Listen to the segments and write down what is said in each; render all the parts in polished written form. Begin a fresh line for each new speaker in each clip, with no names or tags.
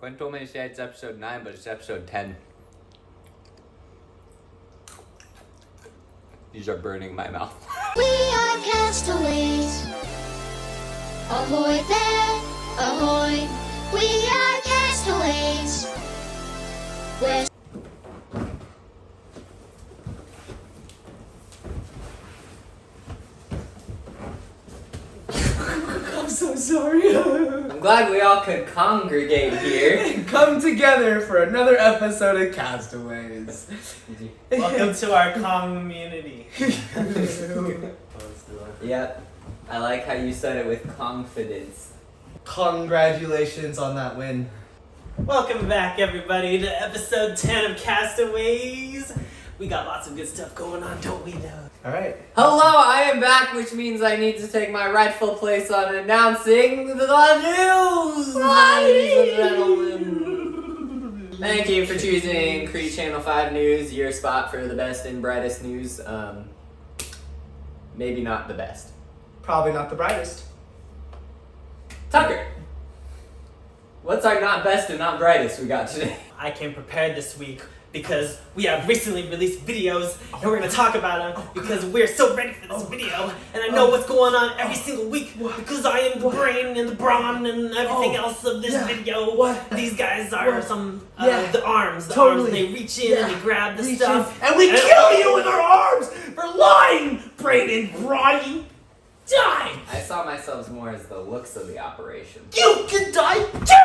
Quinn told me to say it's episode 9, but it's episode 10. These are burning my mouth.
We are castaways. Ahoy there, ahoy. We are castaways. We're
I'm so sorry.
I'm glad we all could congregate here.
And come together for another episode of Castaways.
Welcome to our community.
Yep. I like how you said it with confidence.
Congratulations on that win.
Welcome back, everybody, to episode 10 of Castaways. We got lots of good stuff going on, don't we know?
Alright.
Hello, I am back, which means I need to take my rightful place on announcing the news, ladies and gentlemen. Thank you for choosing Cree Channel 5 News, your spot for the best and brightest news. Maybe not the best.
Probably not the brightest.
Tucker, what's our not best and not brightest we got today?
I came prepared this week because we have recently released videos and we're going to talk about them because we're so ready for this video and I know what's going on every single week because I am the brain and the brawn and everything else of this video. These guys are some, the arms, arms, they reach in and they grab the stuff.
And we kill you with our arms for lying, brain and brawn. Die!
I saw myself more as the looks of the operation.
You can die too!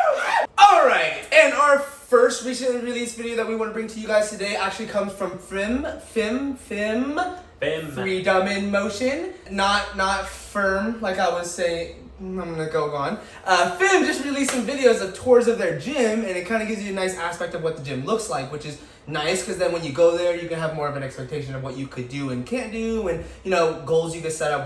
Alright, and our first recently released video that we want to bring to you guys today actually comes from Freedom in Motion. Not firm, like I was saying. I'm gonna go on. Fim just released some videos of tours of their gym, and it kind of gives you a nice aspect of what the gym looks like, which is nice because then when you go there, you can have more of an expectation of what you could do and can't do, and goals you could set up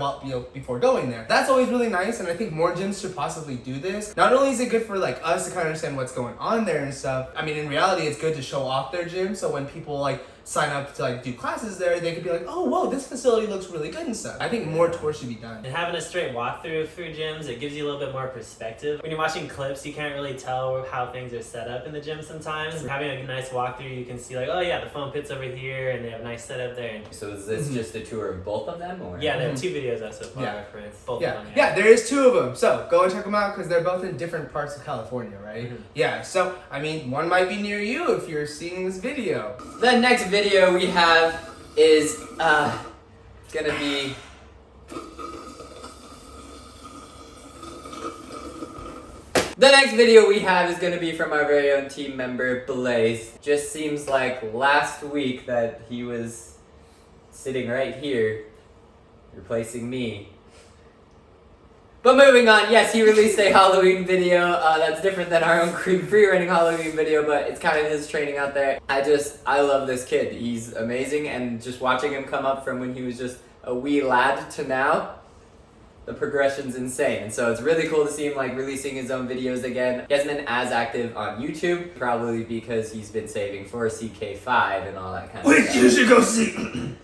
before going there. That's always really nice, and I think more gyms should possibly do this. Not only is it good for like us to kind of understand what's going on there and stuff. I mean, in reality, it's good to show off their gym, so when people like sign up to like do classes there, they could be like, oh whoa, this facility looks really good and stuff. I think more tours should be done.
And having a straight walkthrough through gyms, it gives you a little bit more perspective. When you're watching clips, you can't really tell how things are set up in the gym sometimes. Having a nice walkthrough, you can see like, oh yeah, the foam pit's over here and they have a nice setup there.
So is this just a tour of both of them, or?
Yeah, there are 2 videos out so far for both of them.
Yeah, there is 2 of them. So go and check them out because they're both in different parts of California, right? Yeah, so I mean, one might be near you if you're seeing this video.
The next video we have is gonna be from our very own team member Blaze. Just seems like last week that he was sitting right here replacing me. But moving on, yes, he released a Halloween video that's different than our own free-running Halloween video, but it's kind of his training out there. I love this kid. He's amazing, and just watching him come up from when he was just a wee lad to now, the progression's insane. And so it's really cool to see him like releasing his own videos again. He hasn't been as active on YouTube, probably because he's been saving for CK5 and all that kind of stuff.
Which you should go see!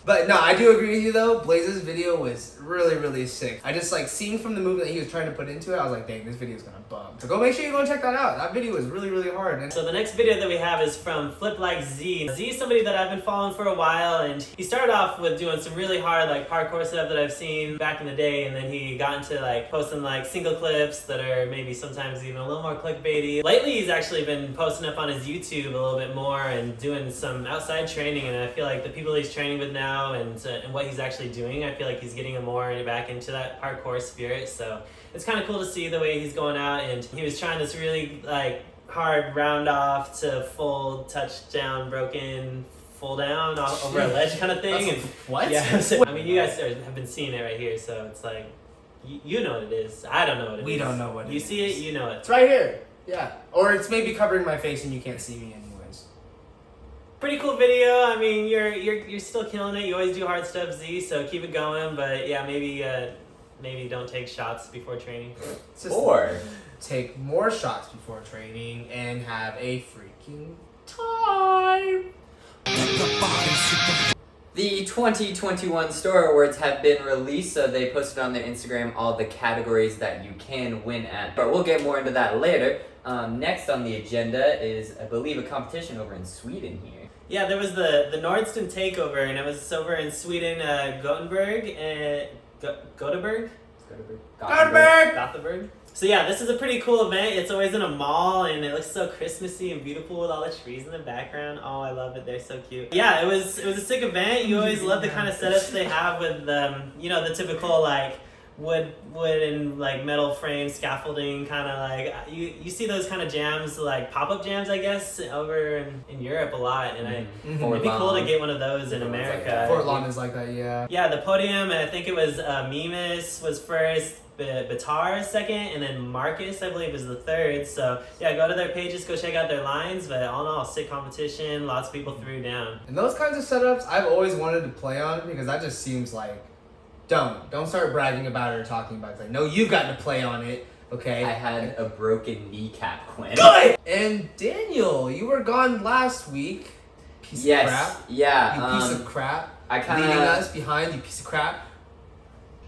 But no, I do agree with you though. Blaze's video was really, really sick. I just like seeing from the movement that he was trying to put into it, I was like, dang, this video is gonna bum. So go make sure you go and check that out. That video was really, really hard. And
so the next video that we have is from Flip Like Z. Z is somebody that I've been following for a while, and he started off with doing some really hard like parkour stuff that I've seen back in the day, and then he got into like posting like single clips that are maybe sometimes even a little more clickbaity. Lately he's actually been posting up on his YouTube a little bit more and doing some outside training, and I feel like the people he's training with now and what he's actually doing, I feel like he's getting him more back into that parkour spirit. So it's kind of cool to see the way he's going out, and he was trying this really like hard round off to full touchdown broken full down over a ledge kind of thing. And
what?
Yeah, so, I mean, you guys have been seeing it right here, so it's like you know what it is. I don't know what it is.
We don't know what it is.
You see it, you know it.
It's right here. Yeah. Or it's maybe covering my face and you can't see me anyways.
Pretty cool video. I mean, you're still killing it. You always do hard stuff, Z, so keep it going. But yeah, maybe don't take shots before training.
Or
take more shots before training and have a freaking time.
The 2021 Storror Awards have been released, so they posted on their Instagram all the categories that you can win at. But we'll get more into that later. Next on the agenda is, I believe, a competition over in Sweden here.
Yeah, there was the Nordsten takeover, and it was over in Sweden, Gothenburg and Gothenburg. Gothenburg. So yeah, this is a pretty cool event. It's always in a mall, and it looks so Christmassy and beautiful with all the trees in the background. Oh, I love it. They're so cute. Yeah, it was a sick event. You always love the kind of setups they have with the typical like wood and like metal frame scaffolding kind of like you see those kind of jams, like pop-up jams, I guess, over in Europe a lot, and it'd be cool to get one of those in America.
Fort Lawn is like that, yeah.
Yeah, the podium, I think it was Mimas was first, Batar second, and then Marcus, I believe, was the third. So yeah, go to their pages, go check out their lines. But all in all, sick competition. Lots of people threw down.
And those kinds of setups, I've always wanted to play on because that just seems like don't start bragging about it or talking about it. It's like, no, you've got to play on it. Okay.
I had a broken kneecap, Quinn.
Good. And Daniel, you were gone last week. Piece of crap.
Yeah.
You piece of crap.
I kinda
leaving us behind. You piece of crap.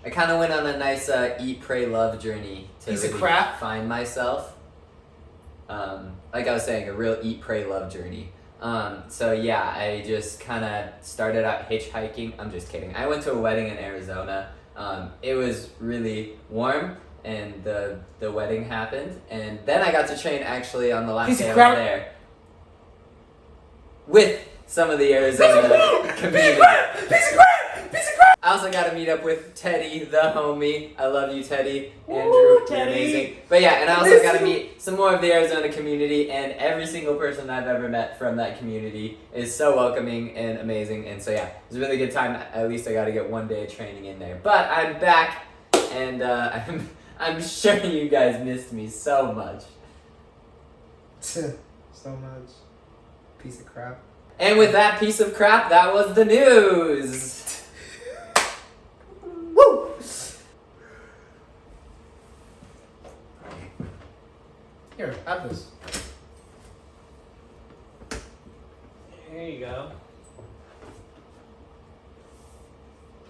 I kind of went on a nice eat, pray, love journey to
Piece of
really
crap.
find myself. Like I was saying, a real eat, pray, love journey. So yeah, I just kind of started out hitchhiking. I'm just kidding. I went to a wedding in Arizona. It was really warm, and the wedding happened, and then I got to train actually on the last day I was there with some of the Arizona community. I also got to meet up with Teddy, the homie. I love you, Teddy. Andrew, you're amazing. But yeah, and I also got to meet some more of the Arizona community, and every single person I've ever met from that community is so welcoming and amazing. And so yeah, it was a really good time. At least I got to get one day of training in there. But I'm back, and I'm sure you guys missed me so much.
So much. Piece of crap.
And with that piece of crap, that was the news.
Woo! Here, have this.
Here you go.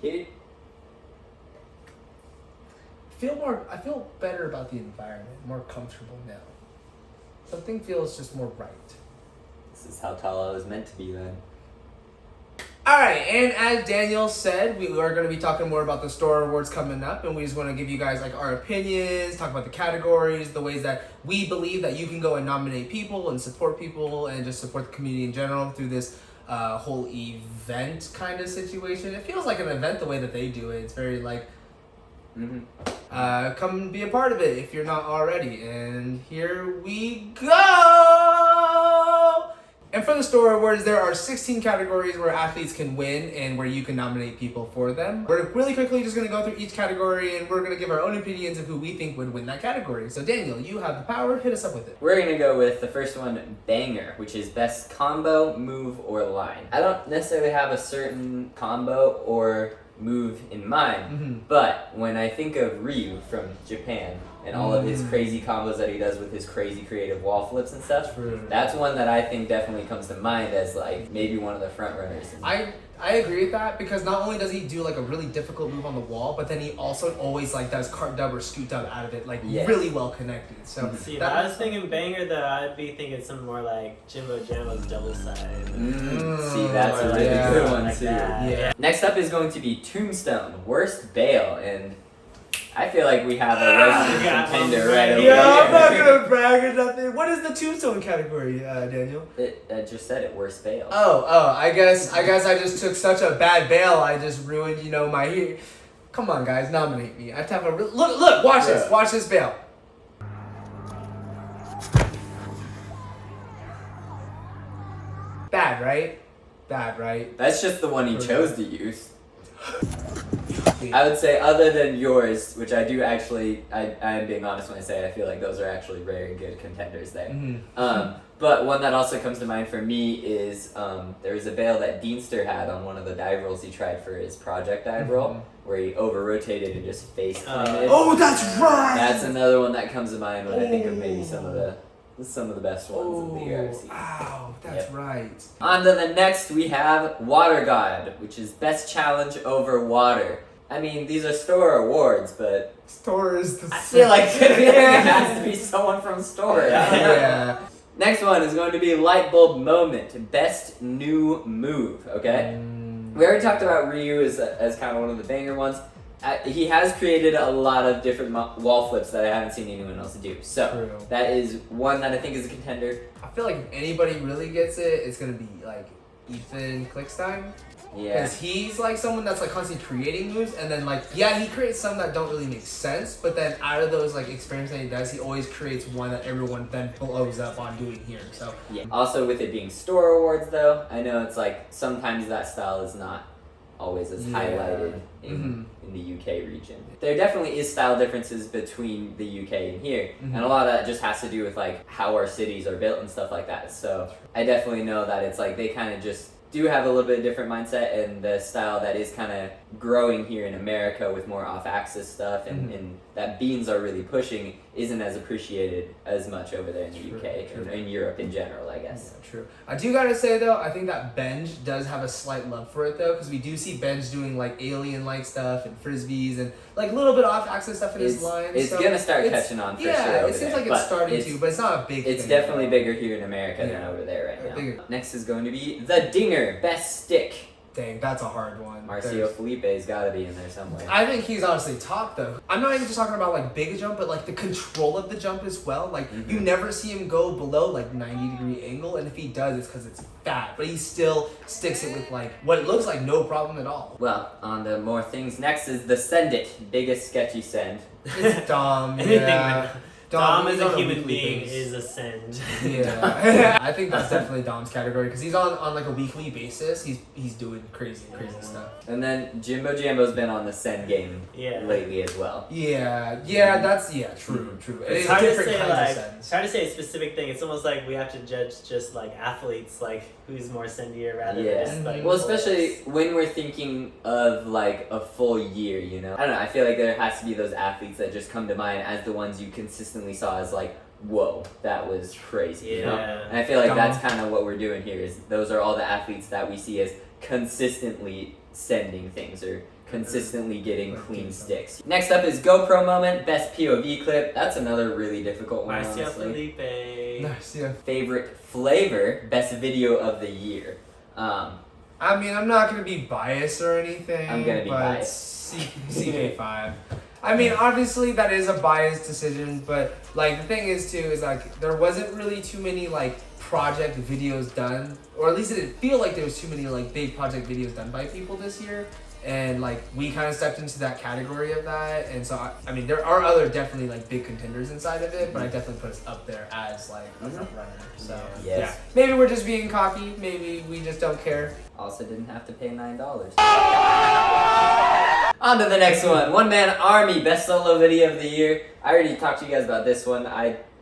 Here.
I feel better about the environment, more comfortable now. Something feels just more right.
This is how tall I was meant to be then.
Alright, and as Daniel said, we are going to be talking more about the Storror Awards coming up, and we just want to give you guys like our opinions, talk about the categories, the ways that we believe that you can go and nominate people and support people and just support the community in general through this whole event kind of situation. It feels like an event the way that they do it. It's very like, come and be a part of it if you're not already. And here we go! And for the Storror Awards, there are 16 categories where athletes can win and where you can nominate people for them. We're really quickly just going to go through each category, and we're going to give our own opinions of who we think would win that category. So Daniel, you have the power. Hit us up with it.
We're going to go with the first one, Banger, which is best combo, move, or line. I don't necessarily have a certain combo or move in mind, but when I think of Ryu from Japan and all of his crazy combos that he does with his crazy creative wall flips and stuff, that's one that I think definitely comes to mind as like maybe one of the front runners.
I agree with that because not only does he do like a really difficult move on the wall, but then he also always like does cart dub or scoot dub out of it like really well connected. So
see, if I was thinking Banger though, I'd be thinking something more like Jimbo Jambo's double side.
See, that's a really good one
like
too.
Yeah.
Next up is going to be Tombstone, worst bail, and I feel like we have a resident contender right over here.
I'm not gonna brag or nothing. What is the Tombstone category, Daniel?
I just said it, worst bail.
Oh, I guess I just took such a bad bail. I just ruined, my. Come on, guys, nominate me. I have to have a look. Watch this. Watch this bail. Bad, right?
That's just the one he chose to use. I would say other than yours, which I do actually, I am being honest when I say it, I feel like those are actually very good contenders there. But one that also comes to mind for me is there was a bail that Deanster had on one of the dive rolls he tried for his project dive roll, where he over-rotated and just face planted.
Oh, that's right!
That's another one that comes to mind when I think of maybe some of the best ones of the year I've seen.
Wow, that's right.
On to the next, we have Water God, which is best challenge over water. I mean, these are Storror Awards, but
Storror is the
I feel like it has to be someone from Storror.
Yeah.
Next one is going to be Light Bulb Moment, Best New Move, okay? We already talked about Ryu as kind of one of the banger ones. He has created a lot of different wall flips that I haven't seen anyone else do. So,
True.
that is one that I think is a contender.
I feel like if anybody really gets it, it's gonna be like Ethan Klickstein.
Yeah.
Because he's like someone that's like constantly creating moves, and then like yeah, he creates some that don't really make sense, but then out of those like experiments that he does, he always creates one that everyone then blows up on doing here. So
Yeah. Also, with it being Storror Awards, though, I know it's like sometimes that style is not always as highlighted in the UK region. There definitely is style differences between the UK and here, and a lot of that just has to do with like how our cities are built and stuff like that. So I definitely know that it's like they kind of just do have a little bit different mindset, and the style that is kind of growing here in America with more off-axis stuff and that Beans are really pushing isn't as appreciated as much over there in the UK and in Europe in general, I guess.
Yeah, true. I do gotta say though, I think that Benj does have a slight love for it though, because we do see Benj doing like alien-like stuff and frisbees and like a little bit off-axis stuff in his lines.
It's
so
gonna start catching on for sure.
Yeah,
over
it seems
there,
like it's starting to, but it's not a big
It's
thing.
definitely bigger here in America than over there right now.
Bigger.
Next is going to be the Dinger, Best Stick.
Dang, that's a hard one.
Marcio Filipe's gotta be in there somewhere.
I think he's honestly top though. I'm not even just talking about like big jump, but like the control of the jump as well. Like you never see him go below like 90-degree angle, and if he does, it's because it's fat. But he still sticks it with like what it looks like no problem at all.
Well, on to more things. Next is the Send It, biggest sketchy send.
It's dumb.
Anything
Yeah.
Dom as
he's
a
on
human
weekly
being
basis.
is a send.
Yeah, I think that's definitely Dom's category because he's on like a weekly basis. He's doing crazy stuff.
And then Jimbo Jambo's been on the send game
Yeah.
lately as well.
Yeah, that's true.
It's hard to say like it's hard to say a specific thing. It's almost like we have to judge just like athletes, like who's more sendier rather than just like.
Well, especially when we're thinking of like a full year, you know. I don't know. I feel like there has to be those athletes that just come to mind as the ones you consistently saw as like, whoa, that was crazy. You know. And I feel like that's kind of what we're doing here. Is those are all the athletes that we see as consistently sending things or consistently getting clean sticks. Next up is GoPro Moment, Best POV Clip. That's another really difficult one,
Marcio
honestly.
Filipe.
Nice, yeah.
Favorite Flavor, Best Video of the Year.
I mean, I'm not gonna be biased or anything.
I'm gonna be
but
biased.
CK5. I mean, obviously that is a biased decision, but like the thing is too is like there wasn't really too many like project videos done, or at least it didn't feel like there was too many like big project videos done by people this year. And like we kind of stepped into that category of that, and so I mean there are other definitely like big contenders inside of it, but I definitely put us up there as like a front runner. So yeah, maybe we're just being cocky, maybe we just don't care.
Also didn't have to pay $9. On to the next one. One Man Army, Best Solo Video of the Year. I already talked to you guys about this one.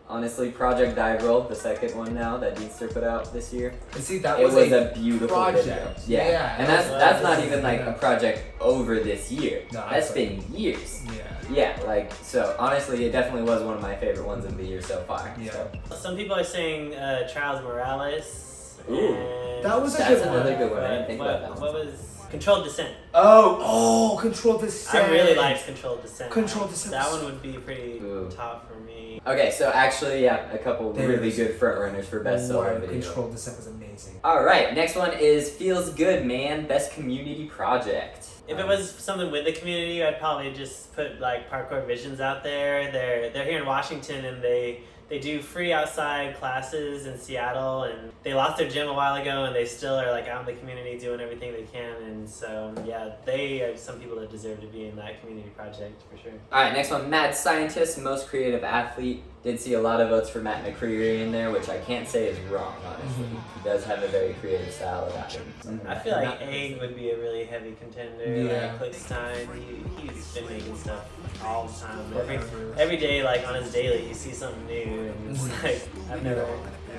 Honestly, Project Dive Roll, the second one now that Deanster put out this year.
And see, that
It
was
was a beautiful
project.
video.
Yeah,
and
that
that's
was
not even like a project over this year.
No,
that's
like-
been years.
Yeah.
Yeah, like so. Honestly, it definitely was one of my favorite ones of the year so far.
Yeah.
So.
Some people are saying Trials Morales.
Ooh.
And
That was a
That's
good one.
another good one. I didn't think about that one.
What was Controlled Descent?
Oh, Controlled Descent.
I really liked Controlled Descent.
Controlled Descent.
That one would be pretty
Ooh.
top for me.
Okay, so actually, yeah, a couple really
There's-
good front runners for best solo video.
Controlled Descent was amazing.
All right, next one is Feels Good Man, Best Community Project.
If it was something with the community, I'd probably just put like Parkour Visions out there. They're here in Washington, and they do free outside classes in Seattle, and they lost their gym a while ago, and they still are like out in the community doing everything they can. And so yeah, they are some people that deserve to be in that community project for sure.
All right, next one, Mad Scientist, Most Creative Athlete. Did see a lot of votes for Matt McCreary in there, which I can't say is wrong, honestly. He does have a very creative style about him.
I feel like Egg would be a really heavy contender.
Yeah.
Like Klickstein, he's been making stuff all the time. Every day, like on his daily, you see something new, and it's like I've never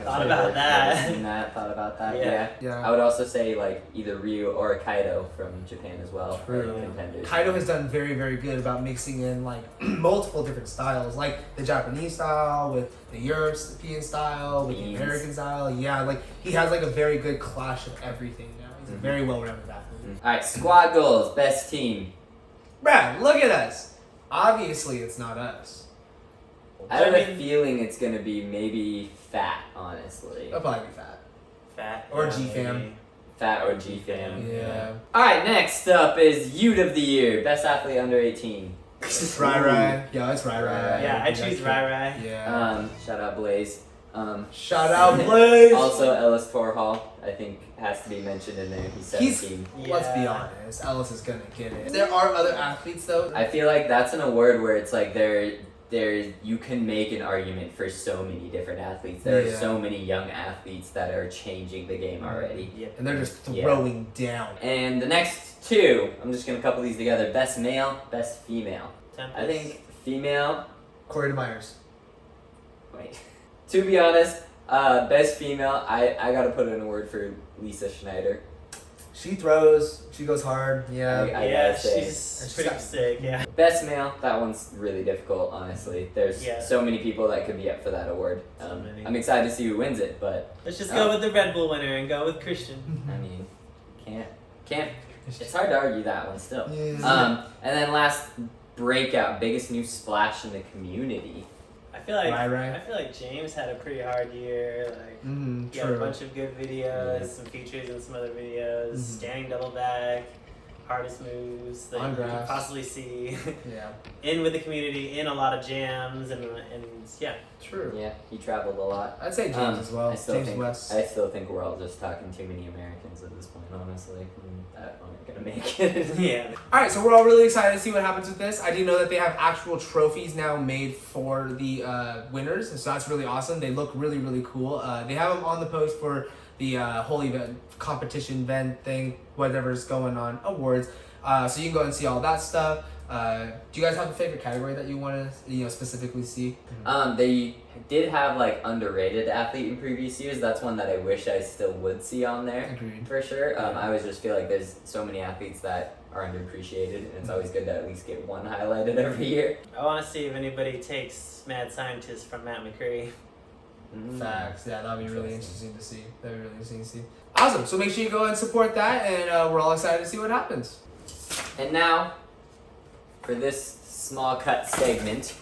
thought about that.
Seen that, thought about that,
Yeah.
Yeah.
I would also say like either Ryu or Kaito from Japan as well.
True.
Are contenders.
Kaito has done very, very good about mixing in like multiple different styles, like the Japanese style with the European style, with the
Beans.
American style. Yeah, like he has like a very good clash of everything now. He's a very well-rounded athlete.
All right, Squad Goals, Best Team.
Brad, look at us. Obviously, it's not us.
I have a feeling it's gonna be maybe fat, honestly.
It'll probably be fat.
Fat.
Or
yeah,
G-Fam.
maybe.
Fat or G-Fam.
Yeah.
Alright, next up is Youth of the Year. Best athlete under 18.
Rai. Yeah, it's Rai.
Yeah, I choose Rai.
Yeah.
Shout out Blaze.
Shout out Blaze.
Also, Elis Torhall, I think, has to be mentioned in there. He's 17.
Let's be honest, Elis is gonna get it. There are other athletes though.
I feel like that's an award where it's like you can make an argument for so many different athletes. There are so many young athletes that are changing the game already.
Yep.
And they're just throwing down.
And the next two, I'm just gonna couple these together. Best male, best female.
Tempest.
I think female.
Corey DeMeyers.
Wait. To be honest, best female, I gotta put in a word for Lisa Schneider.
She throws. She goes hard. Yeah.
I
yeah,
gotta say.
she's pretty sick. Yeah.
Best male, that one's really difficult, honestly. There's so many people that could be up for that award.
So many.
I'm excited to see who wins it, but
Let's just go with the Red Bull winner and go with Krystian.
I mean, can't. It's hard to argue that one still.
Yeah.
And then last breakout, biggest new splash in the community.
I feel like
Right.
I feel like James had a pretty hard year. Like he had a
True.
bunch of good videos, some features in some other videos, standing double back, hardest moves that
On
you could
grass.
possibly see.
Yeah.
In with the community, in a lot of jams, and yeah.
True.
Yeah, he traveled a lot.
I'd say James as well.
I still
James
think,
West.
I still think we're all just talking too many Americans at this point, honestly. That aren't gonna make it.
Yeah.
All right, so we're all really excited to see what happens with this. I do know that they have actual trophies now made for the winners, and so that's really awesome. They look really, really cool. They have them on the post for the whole event, competition event thing, whatever's going on, awards. So you can go and see all that stuff. Do you guys have a favorite category that you want to, specifically see?
They did have like underrated athlete in previous years. That's one that I wish I still would see on there.
Agreed.
For sure. I always just feel like there's so many athletes that are underappreciated, and it's always good to at least get one highlighted every year.
I want to see if anybody takes Mad Scientist from Matt McCreary.
Facts. Yeah, that'd be really interesting to see. Awesome. So make sure you go and support that, and we're all excited to see what happens.
And now, for this small cut segment,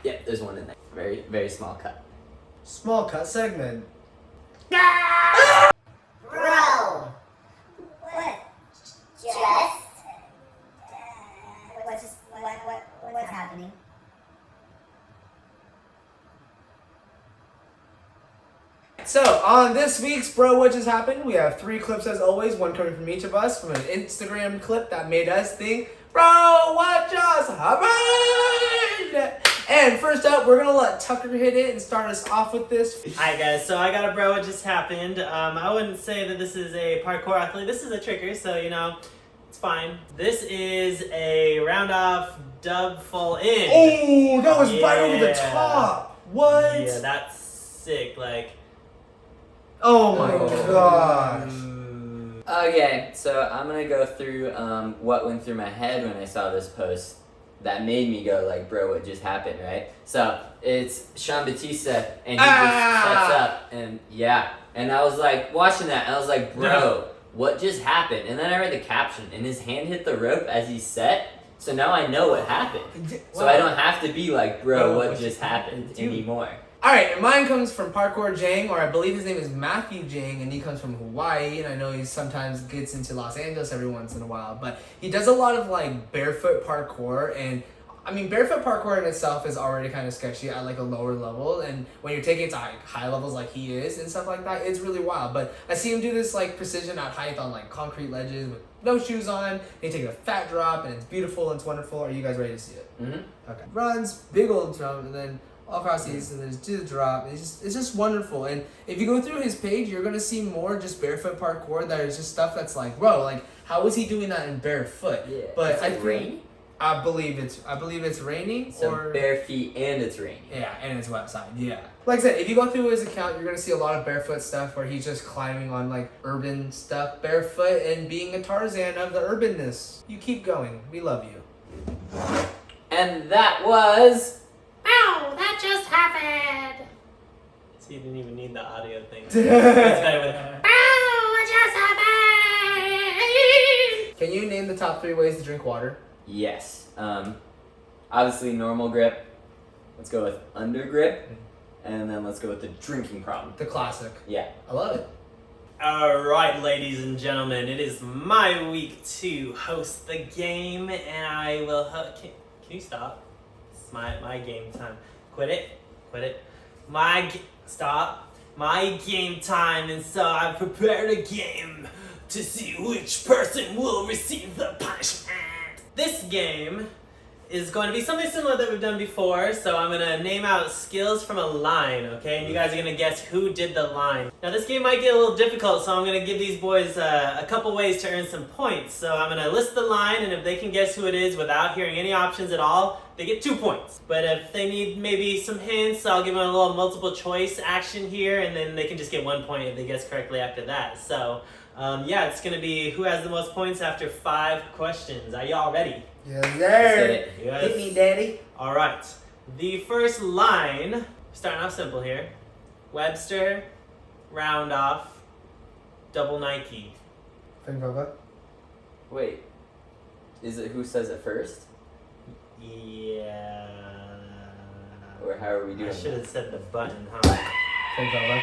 yeah, there's one in there. Very, very small cut.
Small cut segment.
Bro! What? Just? What's happening?
So, on this week's Bro What Just Happened, we have 3 clips as always, one coming from each of us, from an Instagram clip that made us think, Bro, what just happened? And first up, we're going to let Tucker hit it and start us off with this.
Hi guys, so I got a bro what just happened. I wouldn't say that this is a parkour athlete. This is a tricker, so it's fine. This is a round off dub full in.
Oh, that was right over the top. What?
Yeah, that's sick. Like,
oh my gosh.
Okay, so I'm gonna go through what went through my head when I saw this post that made me go like, bro, what just happened, right? So it's Shawn Bautista, and he just sets up, and I was like watching that, and I was like, bro, what just happened? And then I read the caption, and his hand hit the rope as he set, so now I know what happened. So I don't have to be like, bro, what just happened anymore.
Alright, and mine comes from Parkour Jang, or I believe his name is Mathieu Jang, and he comes from Hawaii, and I know he sometimes gets into Los Angeles every once in a while, but he does a lot of like barefoot parkour, and I mean, barefoot parkour in itself is already kind of sketchy at like a lower level, and when you're taking it to like high levels like he is and stuff like that, it's really wild. But I see him do this like precision at height on like concrete ledges with no shoes on, and he takes a fat drop, and it's beautiful and it's wonderful. Are you guys ready to see it?
Mm-hmm. Okay.
Runs, big old jump, and then all across these, and then just do the drop. It's just wonderful. And if you go through his page, you're gonna see more just barefoot parkour. That is just stuff that's like, bro, like how is he doing that in barefoot?
Yeah.
But
I think
I believe it's raining.
So
or
bare feet and it's raining.
yeah, and it's website. Yeah. Like I said, if you go through his account, you're gonna see a lot of barefoot stuff where he's just climbing on like urban stuff barefoot and being a Tarzan of the urbanness. You keep going. We love you.
And that was
Ow, that just happened!
So you didn't even need the audio thing. It's better with. Oh, what just happened?
Can you name the top 3 ways to drink water?
Yes. Obviously normal grip. Let's go with under grip. And then let's go with the drinking problem.
The classic.
Yeah.
I love it.
Alright, ladies and gentlemen, it is my week to host the game, and I will can you stop? It's my game time. Quit it. Stop. My game time, and so I prepared a game to see which person will receive the punishment. This game is going to be something similar that we've done before, so I'm going to name out skills from a line, okay? And you guys are going to guess who did the line. Now this game might get a little difficult, so I'm going to give these boys a couple ways to earn some points. So I'm going to list the line, and if they can guess who it is without hearing any options at all, they get 2 points. But if they need maybe some hints, I'll give them a little multiple choice action here, and then they can just get 1 point if they guess correctly after that. So yeah, it's going to be who has the most points after 5 questions. Are y'all ready?
Yes,
Let's get
sir.
it.
Yes.
Hit me, daddy.
All right. The first line, starting off simple here. Webster, round off, double Nike.
Think Vova.
Wait. Is it who says it first?
Yeah.
Or how are we doing
I should
that?
have said the button, huh?
Think Vova.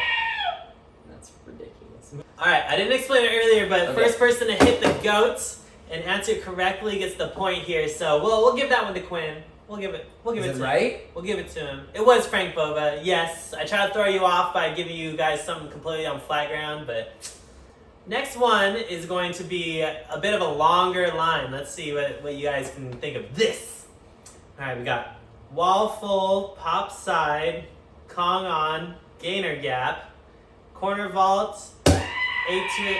That's ridiculous.
All right. I didn't explain it earlier, but
Okay.
first person to hit the goats and answer correctly gets the point here. So we'll give that one to Quinn. We'll give it
Is
to
it
him.
right?
We'll give it to him. It was Frank Vova. Yes, I tried to throw you off by giving you guys something completely on flat ground, but next one is going to be a bit of a longer line. Let's see what you guys can think of this. All right, we got wall full, pop side, Kong on, gainer gap, corner vault, 8 to.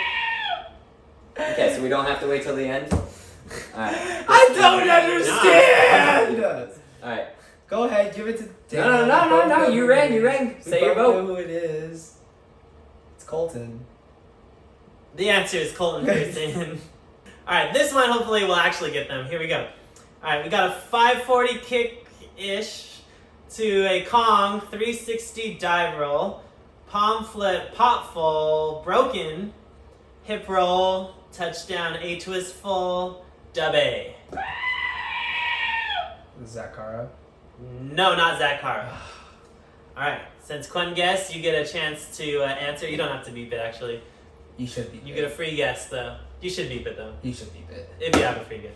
Okay, so we don't have to wait till the end? Alright.
I don't understand!
Alright.
Go ahead, give it to
No, you rang. Say your
Know
vote.
who it is. It's Colton.
The answer is Colton Pearson. Alright, this one hopefully will actually get them. Here we go. Alright, we got a 540 kick-ish to a Kong, 360 dive roll, palm flip, pop full, broken, hip roll, touchdown, A twist full, dub A.
Zakara.
No, not Zach Carr. Alright, since Quinn guessed, you get a chance to answer. You don't have to beep it, actually.
You should beep
You
it.
get a free guess, though. You should beep it, though,
You should beep it.
if you have a free guess.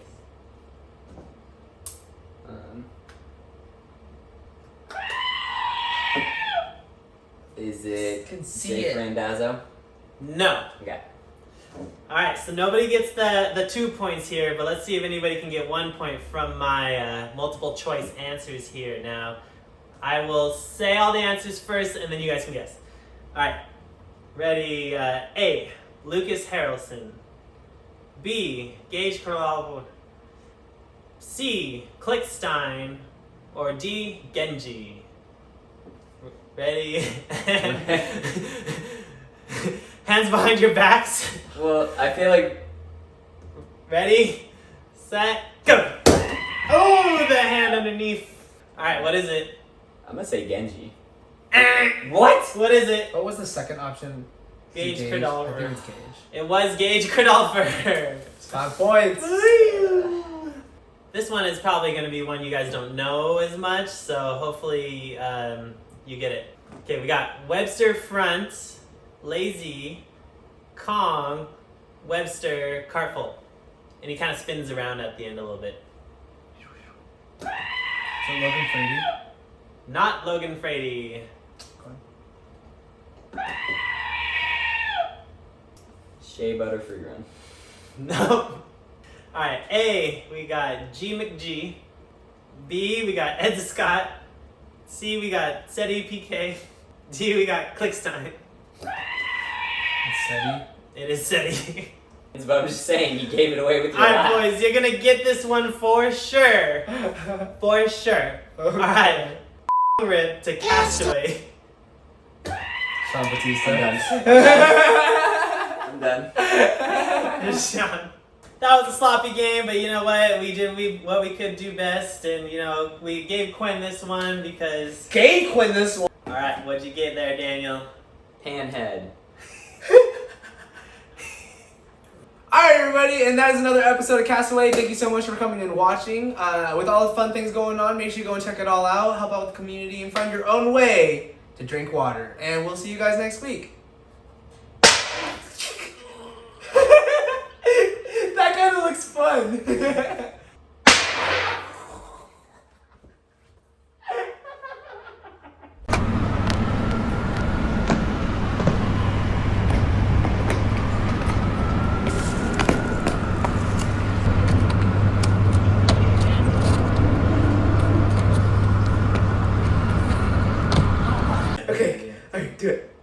Is it
Can see
Jake
it.
Randazzo?
No.
Okay.
Alright, so nobody gets the 2 points here, but let's see if anybody can get 1 point from my multiple choice answers here. Now, I will say all the answers first, and then you guys can guess. Alright, ready? A, Lucas Harrelson. B, Gage Kradolfer. C, Klickstein. Or D, Genji. Ready? Hands behind your backs.
Well, I feel like
Ready, set, go! Oh, the hand underneath. Alright, what is it?
I'm gonna say Genji.
What? What is it?
What was the second option?
Gage
I
Kradolfer.
think it's Gage.
It was Gage Kradolfer.
5 points.
This one is probably going to be one you guys don't know as much, so hopefully you get it. Okay, we got Webster front, lazy, Kong, Webster, cartful. And he kind of spins around at the end a little bit.
So Logan Frady.
Not Logan Frady.
Shea Butter Free Run.
No. Alright, A, we got G McG. B, we got Ed Scott. C, we got Sedi PK. D, we got Klickstein.
It's Sedi.
It is Sedi.
But I'm just saying, you gave it away with your
Alright,
laugh.
boys, you're gonna get this one for sure. For sure. Alright. Rip to Castaway.
Shawn Bautista.
I'm done.
Shawn. That was a sloppy game, but you know what? We did what we could do best, and you know we gave Quinn this one because.
Gave Quinn this one.
All Alright, what'd you get there, Daniel?
Panhead.
Alright, everybody, and that is another episode of Castaway. Thank you so much for coming and watching. With all the fun things going on, make sure you go and check it all out, help out with the community, and find your own way to drink water. And we'll see you guys next week. That kind of looks fun. Okay, alright, do it.